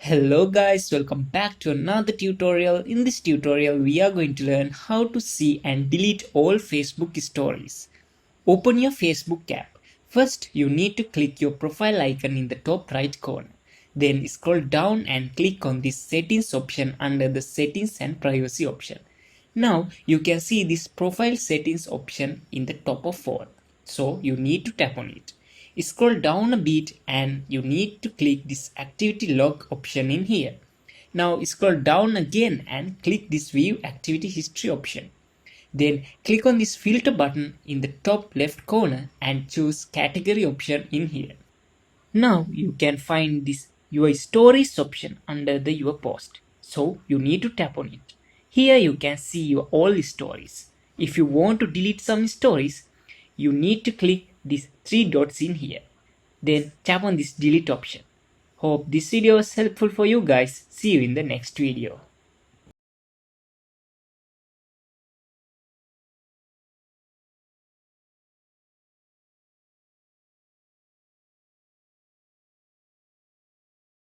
Hello guys, welcome back to another tutorial. In this tutorial, we are going to learn how to see and delete all Facebook stories. Open your Facebook app. First, you need to click your profile icon in the top right corner. Then scroll down and click on this settings option under the settings and privacy option. Now, you can see this profile settings option in the top of all. So, you need to tap on it. Scroll down a bit and you need to click this activity log option in here. Now scroll down again and click this view activity history option. Then click on this filter button in the top left corner and choose category option in here. Now you can find this your stories option under the your post. So you need to tap on it. Here you can see your all stories. If you want to delete some stories, you need to click these three dots in here. Then tap on this delete option. Hope this video was helpful for you guys. See you in the next video.